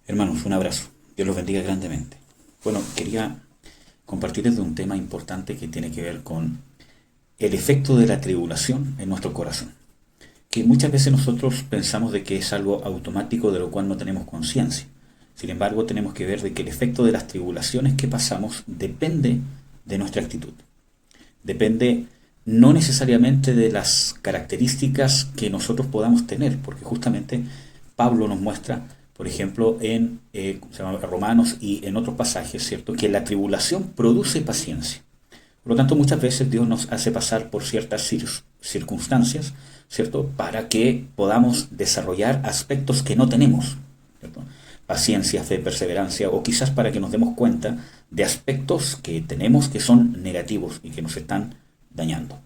Hermanos, un abrazo. Dios los bendiga grandemente. Bueno, quería compartirles de un tema importante que tiene que ver con el efecto de la tribulación en nuestro corazón. Que muchas veces nosotros pensamos de que es algo automático de lo cual no tenemos conciencia. Sin embargo, tenemos que ver de que el efecto de las tribulaciones que pasamos depende de nuestra actitud. Depende no necesariamente de las características que nosotros podamos tener, porque justamente Pablo nos muestra, por ejemplo, en se llama Romanos y en otros pasajes, ¿cierto?, que la tribulación produce paciencia. Por lo tanto, muchas veces Dios nos hace pasar por ciertas circunstancias, ¿cierto?, para que podamos desarrollar aspectos que no tenemos, ¿cierto? Paciencia, fe, perseverancia, o quizás para que nos demos cuenta de aspectos que tenemos que son negativos y que nos están dañando,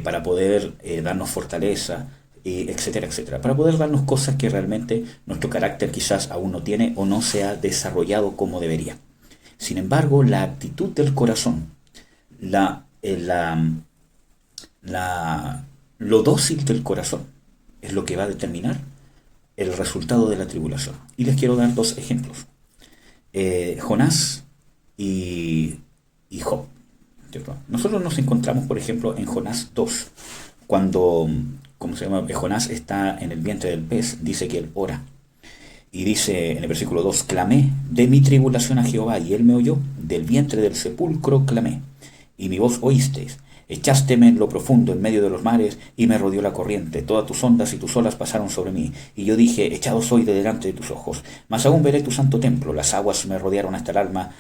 para poder darnos fortaleza, etcétera, etcétera, para poder darnos cosas que realmente nuestro carácter quizás aún no tiene o no se ha desarrollado como debería. Sin embargo, la actitud del corazón, la, eh, la, lo dócil del corazón es lo que va a determinar el resultado de la tribulación. Y les quiero dar dos ejemplos. Jonás y Job, ¿cierto? Nosotros nos encontramos, por ejemplo, en Jonás 2, cuando, ¿cómo se llama? Jonás está en el vientre del pez, dice que él ora. Y dice en el versículo 2, clamé de mi tribulación a Jehová, y él me oyó, del vientre del sepulcro clamé, y mi voz oísteis. Echásteme en lo profundo, en medio de los mares, y me rodeó la corriente. Todas tus ondas y tus olas pasaron sobre mí. Y yo dije, echado soy de delante de tus ojos. Mas aún veré tu santo templo. Las aguas me rodearon hasta el alma.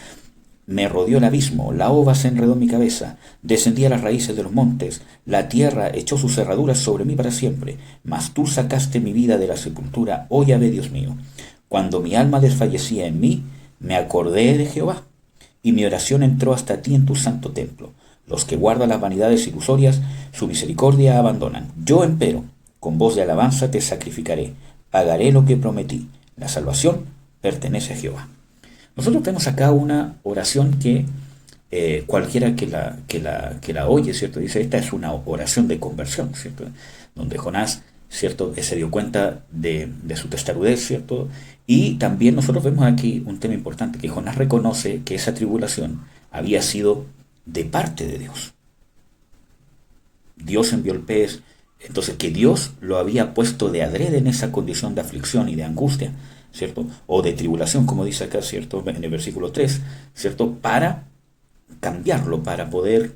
Me rodeó el abismo. La ova se enredó en mi cabeza. Descendí a las raíces de los montes. La tierra echó sus cerraduras sobre mí para siempre. Mas tú sacaste mi vida de la sepultura. Oh Yahvé, Dios mío. Cuando mi alma desfallecía en mí, me acordé de Jehová. Y mi oración entró hasta ti en tu santo templo. Los que guardan las vanidades ilusorias, su misericordia abandonan. Yo, empero, con voz de alabanza te sacrificaré. Pagaré lo que prometí. La salvación pertenece a Jehová. Nosotros vemos acá una oración que cualquiera que la oye, ¿cierto? Dice, esta es una oración de conversión, ¿cierto? Donde Jonás, ¿cierto?, se dio cuenta de su testarudez, ¿cierto? Y también nosotros vemos aquí un tema importante, que Jonás reconoce que esa tribulación había sido de parte de Dios. Dios envió el pez, entonces que Dios lo había puesto de adrede en esa condición de aflicción y de angustia, ¿cierto? O de tribulación, como dice acá, ¿cierto?, en el versículo 3, ¿cierto?, para cambiarlo, para poder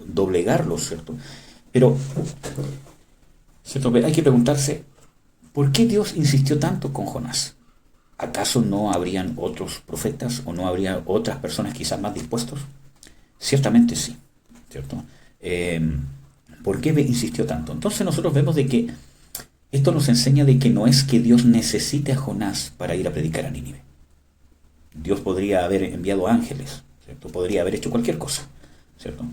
doblegarlo, ¿cierto? Pero, ¿cierto?, hay que preguntarse, ¿por qué Dios insistió tanto con Jonás? ¿Acaso no habrían otros profetas o no habría otras personas quizás más dispuestos? Ciertamente sí, ¿cierto? ¿Por qué insistió tanto? Entonces nosotros vemos de que esto nos enseña de que no es que Dios necesite a Jonás para ir a predicar a Nínive. Dios podría haber enviado ángeles, ¿cierto? Podría haber hecho cualquier cosa, ¿cierto?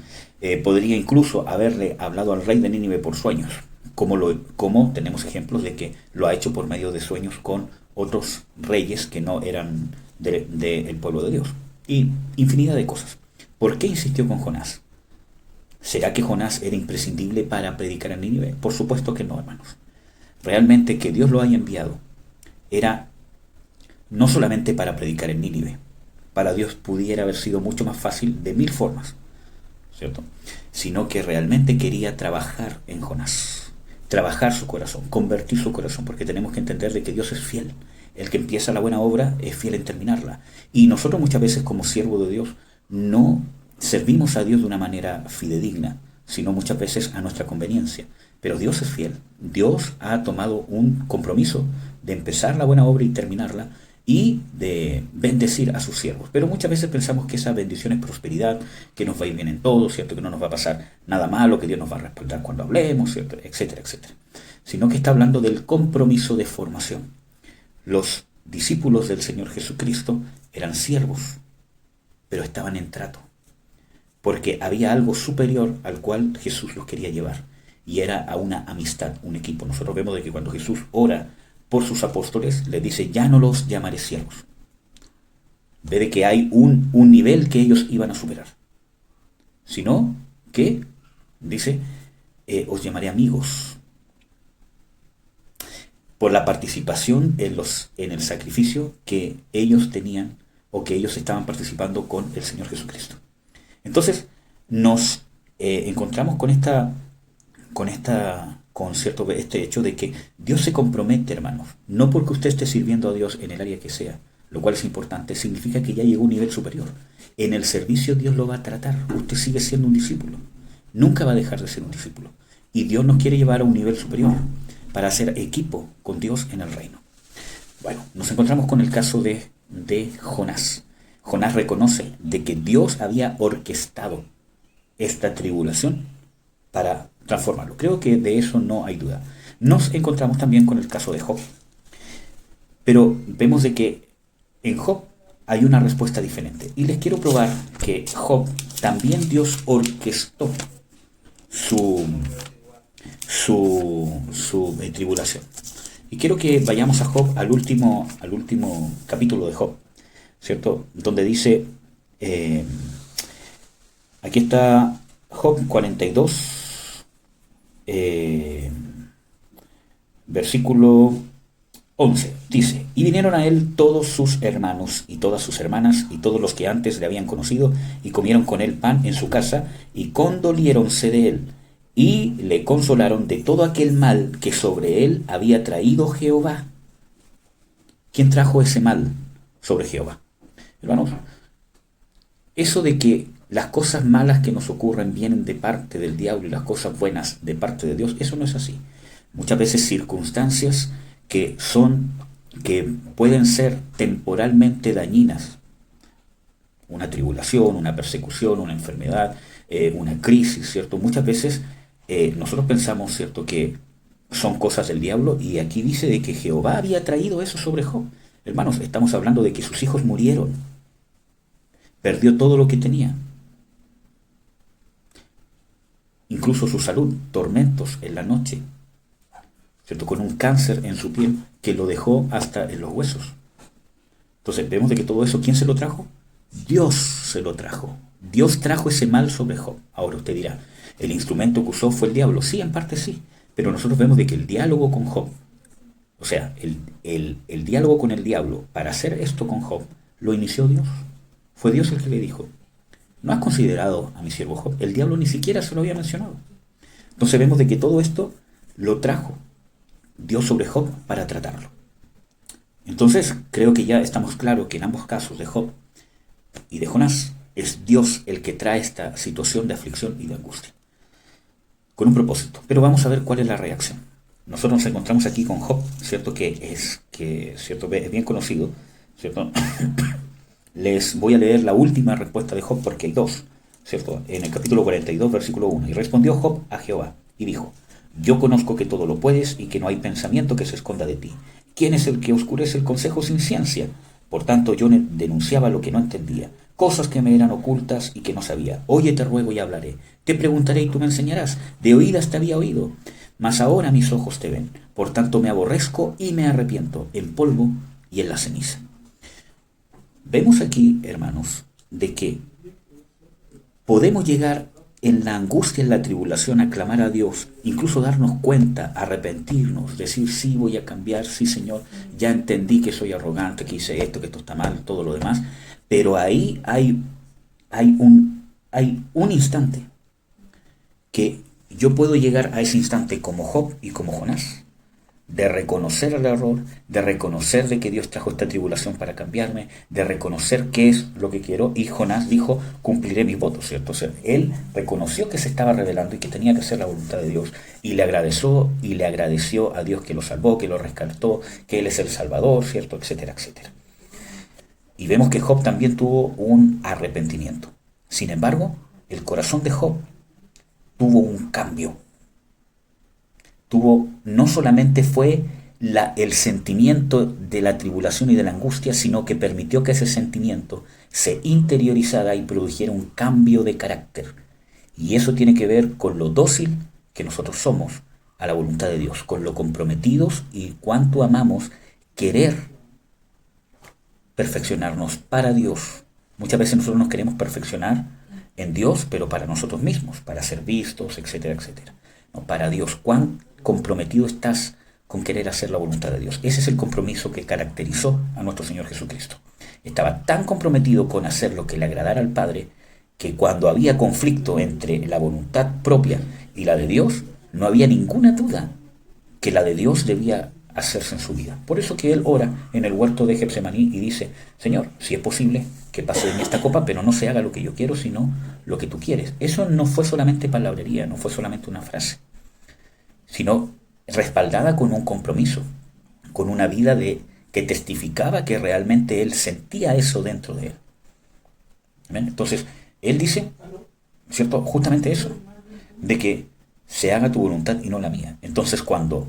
Podría incluso haberle hablado al rey de Nínive por sueños, como tenemos ejemplos de que lo ha hecho por medio de sueños con otros reyes que no eran del pueblo de Dios. Y infinidad de cosas. ¿Por qué insistió con Jonás? ¿Será que Jonás era imprescindible para predicar a Nínive? Por supuesto que no, hermanos. Realmente que Dios lo haya enviado era no solamente para predicar en Nínive. Para Dios pudiera haber sido mucho más fácil de mil formas, ¿cierto? Sino que realmente quería trabajar en Jonás. Trabajar su corazón, convertir su corazón, porque tenemos que entender de que Dios es fiel. El que empieza la buena obra es fiel en terminarla. Y nosotros muchas veces como siervos de Dios no servimos a Dios de una manera fidedigna, sino muchas veces a nuestra conveniencia. Pero Dios es fiel. Dios ha tomado un compromiso de empezar la buena obra y terminarla y de bendecir a sus siervos. Pero muchas veces pensamos que esa bendición es prosperidad, que nos va a ir bien en todo, ¿cierto?, que no nos va a pasar nada malo, que Dios nos va a respaldar cuando hablemos, ¿cierto?, etcétera, etcétera. Sino que está hablando del compromiso de formación. Los discípulos del Señor Jesucristo eran siervos, pero estaban en trato, porque había algo superior al cual Jesús los quería llevar, y era a una amistad, un equipo. Nosotros vemos de que cuando Jesús ora por sus apóstoles, les dice, ya no los llamaré siervos. Ve de que hay un nivel que ellos iban a superar, sino que, dice, os llamaré amigos. por la participación en el sacrificio que ellos tenían o que ellos estaban participando con el Señor Jesucristo. Entonces nos encontramos con cierto este hecho de que Dios se compromete, hermanos, no porque usted esté sirviendo a Dios en el área que sea, lo cual es importante, significa que ya llegó a un nivel superior. En el servicio Dios lo va a tratar, usted sigue siendo un discípulo, nunca va a dejar de ser un discípulo. Y Dios nos quiere llevar a un nivel superior para hacer equipo con Dios en el reino. Bueno, nos encontramos con el caso de Jonás. Jonás reconoce de que Dios había orquestado esta tribulación para transformarlo. Creo que de eso no hay duda. Nos encontramos también con el caso de Job. Pero vemos de que en Job hay una respuesta diferente. Y les quiero probar que Job también Dios orquestó su tribulación. Y quiero que vayamos a Job, al último capítulo de Job, ¿cierto? Donde dice, aquí está Job 42, versículo 11, dice: y vinieron a él todos sus hermanos y todas sus hermanas y todos los que antes le habían conocido, y comieron con él pan en su casa, y condoliéronse de él, y le consolaron de todo aquel mal que sobre él había traído Jehová. ¿Quién trajo ese mal sobre Jehová? Hermanos, eso de que las cosas malas que nos ocurren vienen de parte del diablo y las cosas buenas de parte de Dios, eso no es así. Muchas veces circunstancias que pueden ser temporalmente dañinas, una tribulación, una persecución, una enfermedad, una crisis, ¿cierto? Muchas veces nosotros pensamos, ¿cierto?, que son cosas del diablo, y aquí dice de que Jehová había traído eso sobre Job. Hermanos, estamos hablando de que sus hijos murieron, perdió todo lo que tenía, incluso su salud, tormentos en la noche, ¿cierto?, con un cáncer en su piel que lo dejó hasta en los huesos. Entonces vemos de que todo eso, ¿quién se lo trajo? Dios se lo trajo. Dios trajo ese mal sobre Job. Ahora usted dirá, ¿el instrumento que usó fue el diablo? Sí, en parte sí, pero nosotros vemos de que el diálogo con Job, o sea, el diálogo con el diablo para hacer esto con Job, lo inició Dios. Fue Dios el que le dijo: ¿no has considerado a mi siervo Job? El diablo ni siquiera se lo había mencionado. Entonces vemos de que todo esto lo trajo Dios sobre Job para tratarlo. Entonces creo que ya estamos claros que en ambos casos, de Job y de Jonás, es Dios el que trae esta situación de aflicción y de angustia, con un propósito. Pero vamos a ver cuál es la reacción. Nosotros nos encontramos aquí con Job, ¿cierto?, ¿cierto?, es bien conocido, ¿cierto? Les voy a leer la última respuesta de Job porque hay dos, ¿cierto? En el capítulo 42, versículo 1. Y respondió Job a Jehová y dijo: yo conozco que todo lo puedes y que no hay pensamiento que se esconda de ti. ¿Quién es el que oscurece el consejo sin ciencia? Por tanto, yo denunciaba lo que no entendía, cosas que me eran ocultas y que no sabía. Oye, te ruego y hablaré. Te preguntaré y tú me enseñarás. De oídas te había oído, mas ahora mis ojos te ven. Por tanto, me aborrezco y me arrepiento en polvo y en la ceniza. Vemos aquí, hermanos, de que podemos llegar en la angustia, en la tribulación, a clamar a Dios, incluso darnos cuenta, arrepentirnos, decir: sí, voy a cambiar, sí, Señor, ya entendí que soy arrogante, que hice esto, que esto está mal, todo lo demás. Pero ahí hay un instante que yo puedo llegar a ese instante como Job y como Jonás, de reconocer el error, de reconocer de que Dios trajo esta tribulación para cambiarme, de reconocer qué es lo que quiero. Y Jonás dijo: cumpliré mis votos, ¿cierto? O sea, él reconoció que se estaba rebelando y que tenía que hacer la voluntad de Dios, y le agradeció a Dios que lo salvó, que lo rescató, que Él es el Salvador, ¿cierto?, etcétera, etcétera. Y vemos que Job también tuvo un arrepentimiento. Sin embargo, el corazón de Job tuvo un cambio. No solamente fue el sentimiento de la tribulación y de la angustia, sino que permitió que ese sentimiento se interiorizara y produjera un cambio de carácter. Y eso tiene que ver con lo dócil que nosotros somos a la voluntad de Dios, con lo comprometidos y cuánto amamos querer perfeccionarnos para Dios. Muchas veces nosotros nos queremos perfeccionar en Dios, pero para nosotros mismos, para ser vistos, etcétera, etcétera. No, para Dios, ¿cuán comprometido estás con querer hacer la voluntad de Dios. Ese es el compromiso que caracterizó a nuestro Señor Jesucristo. Estaba tan comprometido con hacer lo que le agradara al Padre, que cuando había conflicto entre la voluntad propia y la de Dios, no había ninguna duda que la de Dios debía hacerse en su vida. Por eso que él ora en el huerto de Getsemaní y dice: Señor, si es posible que pase de mí esta copa, pero no se haga lo que yo quiero, sino lo que tú quieres. Eso no fue solamente palabrería, no fue solamente una frase, sino respaldada con un compromiso, con una vida que testificaba que realmente él sentía eso dentro de él. ¿Ven? Entonces, él dice, ¿cierto? Justamente eso, de que se haga tu voluntad y no la mía. Entonces, cuando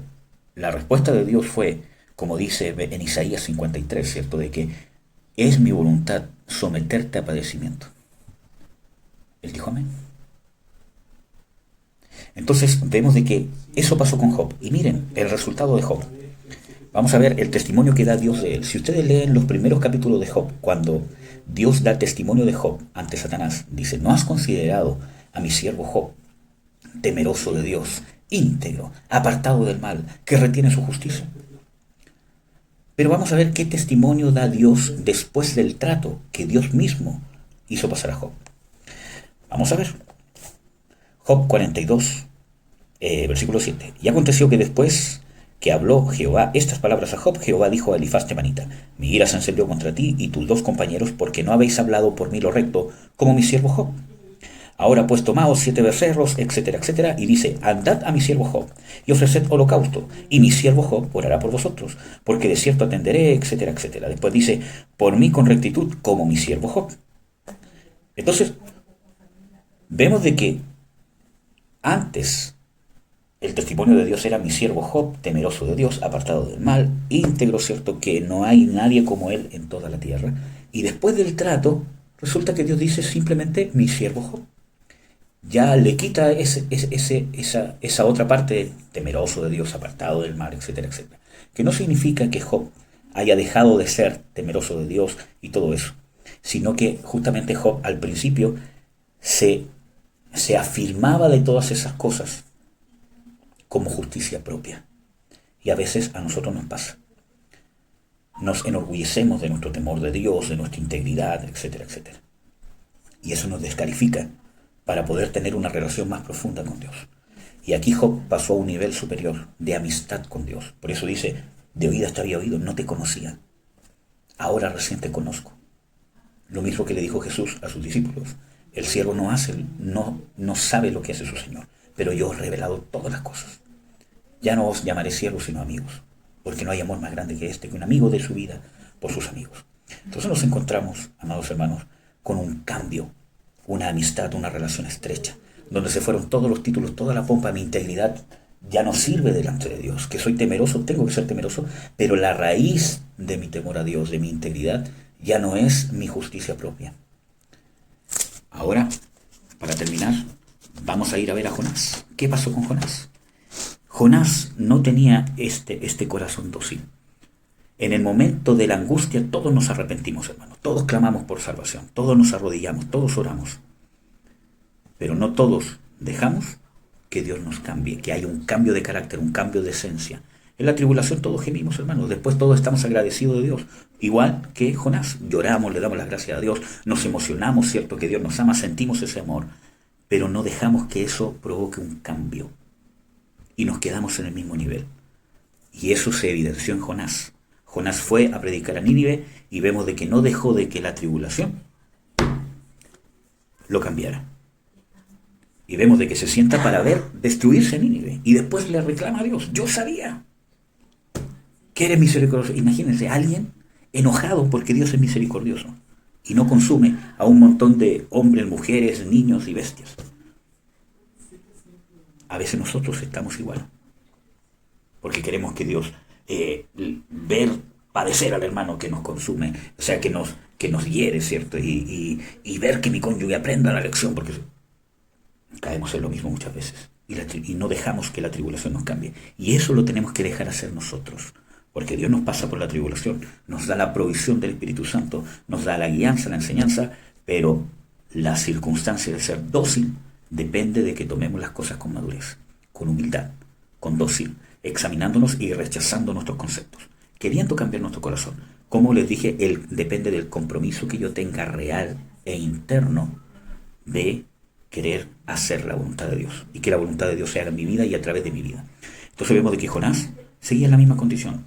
la respuesta de Dios fue, como dice en Isaías 53, ¿cierto? De que es mi voluntad someterte a padecimiento. Él dijo amén. Entonces vemos de que eso pasó con Job. Y miren el resultado de Job. Vamos a ver el testimonio que da Dios de él. Si ustedes leen los primeros capítulos de Job, cuando Dios da testimonio de Job ante Satanás, dice: ¿no has considerado a mi siervo Job, temeroso de Dios, íntegro, apartado del mal, que retiene su justicia? Pero vamos a ver qué testimonio da Dios después del trato que Dios mismo hizo pasar a Job. Vamos a ver. Job 42, versículo 7. Y aconteció que después que habló Jehová estas palabras a Job, Jehová dijo a Elifaz temanita: mi ira se encendió contra ti y tus dos compañeros, porque no habéis hablado por mí lo recto, como mi siervo Job. Ahora pues tomaos 7 becerros, etcétera, etcétera, y dice: andad a mi siervo Job, y ofreced holocausto, y mi siervo Job orará por vosotros, porque de cierto atenderé, etcétera, etcétera. Después dice: por mí con rectitud, como mi siervo Job. Entonces, vemos de que antes el testimonio de Dios era: mi siervo Job, temeroso de Dios, apartado del mal, íntegro, ¿cierto? Que no hay nadie como él en toda la tierra. Y después del trato, resulta que Dios dice simplemente: mi siervo Job. Ya le quita esa otra parte, temeroso de Dios, apartado del mal, etcétera, etcétera. Que no significa que Job haya dejado de ser temeroso de Dios y todo eso, sino que justamente Job al principio se afirmaba de todas esas cosas como justicia propia. Y a veces a nosotros nos pasa. Nos enorgullecemos de nuestro temor de Dios, de nuestra integridad, etcétera, etcétera. Y eso nos descalifica para poder tener una relación más profunda con Dios. Y aquí Job pasó a un nivel superior de amistad con Dios. Por eso dice: de oídas te había oído, no te conocía. Ahora recién te conozco. Lo mismo que le dijo Jesús a sus discípulos: el siervo no sabe lo que hace su Señor, pero yo os he revelado todas las cosas. Ya no os llamaré siervos sino amigos, porque no hay amor más grande que este, que un amigo dé su vida por sus amigos. Entonces nos encontramos, amados hermanos, con un cambio, una amistad, una relación estrecha, donde se fueron todos los títulos, toda la pompa. Mi integridad ya no sirve delante de Dios. Que soy temeroso, tengo que ser temeroso, pero la raíz de mi temor a Dios, de mi integridad, ya no es mi justicia propia. Ahora, para terminar, vamos a ir a ver a Jonás. ¿Qué pasó con Jonás? Jonás no tenía este corazón dócil. En el momento de la angustia todos nos arrepentimos, hermanos. Todos clamamos por salvación. Todos nos arrodillamos. Todos oramos. Pero no todos dejamos que Dios nos cambie, que haya un cambio de carácter, un cambio de esencia. En la tribulación todos gemimos, hermanos. Después todos estamos agradecidos de Dios. Igual que Jonás. Lloramos, le damos las gracias a Dios. Nos emocionamos, ¿cierto? Que Dios nos ama, sentimos ese amor. Pero no dejamos que eso provoque un cambio. Y nos quedamos en el mismo nivel. Y eso se evidenció en Jonás. Jonás fue a predicar a Nínive y vemos de que no dejó de que la tribulación lo cambiara. Y vemos de que se sienta para ver destruirse Nínive. Y después le reclama a Dios: yo sabía que eres misericordioso. Imagínense, alguien enojado porque Dios es misericordioso y no consume a un montón de hombres, mujeres, niños y bestias. A veces nosotros estamos igual, porque queremos que Dios ver padecer al hermano que nos consume, o sea, que nos hiere, ¿cierto? Y ver que mi cónyuge aprenda la lección, porque caemos en lo mismo muchas veces y no dejamos que la tribulación nos cambie. Y eso lo tenemos que dejar hacer nosotros, porque Dios nos pasa por la tribulación, nos da la provisión del Espíritu Santo, nos da la guianza, la enseñanza, pero la circunstancia de ser dócil depende de que tomemos las cosas con madurez, con humildad, con dócil. examinándonos y rechazando nuestros conceptos, queriendo cambiar nuestro corazón. Como les dije, depende del compromiso que yo tenga real e interno de querer hacer la voluntad de Dios y que la voluntad de Dios se haga en mi vida y a través de mi vida. Entonces vemos de que Jonás seguía en la misma condición,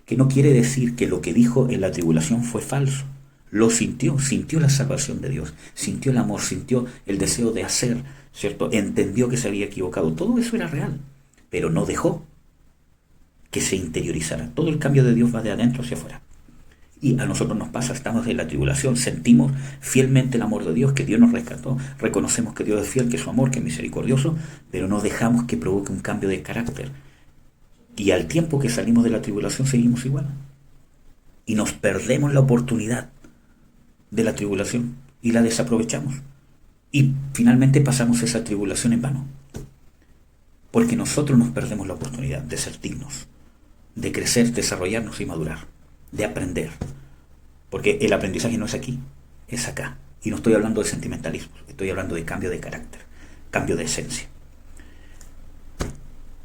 que no quiere decir que lo que dijo en la tribulación fue falso. Lo sintió la salvación de Dios, sintió el amor, sintió el deseo de hacer, ¿cierto? Entendió que se había equivocado. Todo eso era real, pero no dejó que se interiorizara. Todo el cambio de Dios va de adentro hacia afuera. Y a nosotros nos pasa, estamos en la tribulación, sentimos fielmente el amor de Dios, que Dios nos rescató, reconocemos que Dios es fiel, que es su amor, que es misericordioso, pero no dejamos que provoque un cambio de carácter. Y al tiempo que salimos de la tribulación seguimos igual. Y nos perdemos la oportunidad de la tribulación y la desaprovechamos. Y finalmente pasamos esa tribulación en vano. Porque nosotros nos perdemos la oportunidad de ser dignos, de crecer, desarrollarnos y madurar, de aprender. Porque el aprendizaje no es aquí, es acá. Y no estoy hablando de sentimentalismo, estoy hablando de cambio de carácter, cambio de esencia.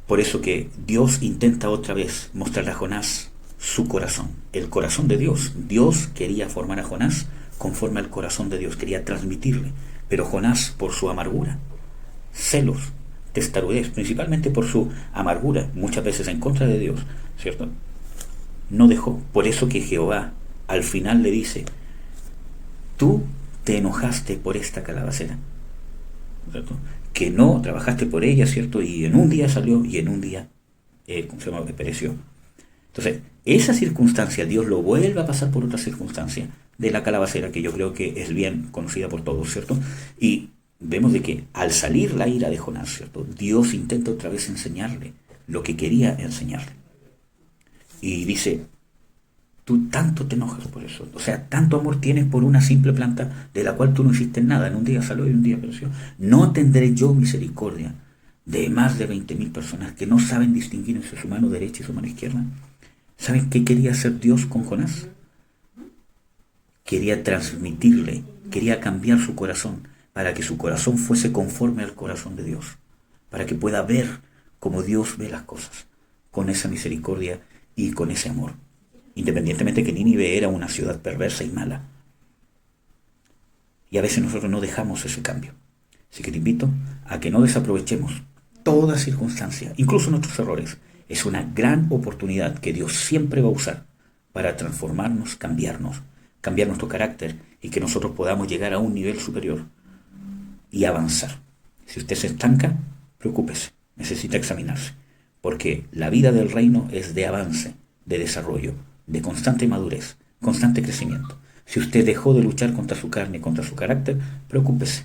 Por eso que Dios intenta otra vez mostrarle a Jonás su corazón, el corazón de Dios. Dios quería formar a Jonás conforme al corazón de Dios, quería transmitirle. Pero Jonás, por su amargura, celos, testarudez, principalmente por su amargura, muchas veces en contra de Dios, ¿cierto? No dejó. Por eso que Jehová al final le dice: tú te enojaste por esta calabacera, ¿cierto? Que no trabajaste por ella, ¿cierto? Y en un día salió y en un día pereció. Entonces, esa circunstancia, Dios lo vuelve a pasar por otra circunstancia de la calabacera, que yo creo que es bien conocida por todos, ¿cierto? Y vemos de que al salir la ira de Jonás, ¿cierto? Dios intenta otra vez enseñarle lo que quería enseñarle. Y dice: tú tanto te enojas por eso, o sea, tanto amor tienes por una simple planta de la cual tú no hiciste nada, en un día salió y un día pereció. ¿No tendré yo misericordia de más de 20.000 personas que no saben distinguir entre su mano derecha y su mano izquierda? ¿Saben qué quería hacer Dios con Jonás? Quería transmitirle, quería cambiar su corazón, para que su corazón fuese conforme al corazón de Dios, para que pueda ver como Dios ve las cosas, con esa misericordia y con ese amor. Independientemente que Nínive era una ciudad perversa y mala. Y a veces nosotros no dejamos ese cambio. Así que te invito a que no desaprovechemos toda circunstancia, incluso nuestros errores. Es una gran oportunidad que Dios siempre va a usar para transformarnos, cambiar nuestro carácter y que nosotros podamos llegar a un nivel superior y avanzar. Si usted se estanca, preocúpese, necesita examinarse, porque la vida del reino es de avance, de desarrollo, de constante madurez, constante crecimiento. Si usted dejó de luchar contra su carne, contra su carácter, preocúpese,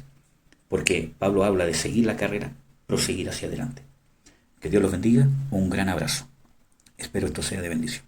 porque Pablo habla de seguir la carrera, proseguir hacia adelante. Que Dios los bendiga, un gran abrazo. Espero esto sea de bendición.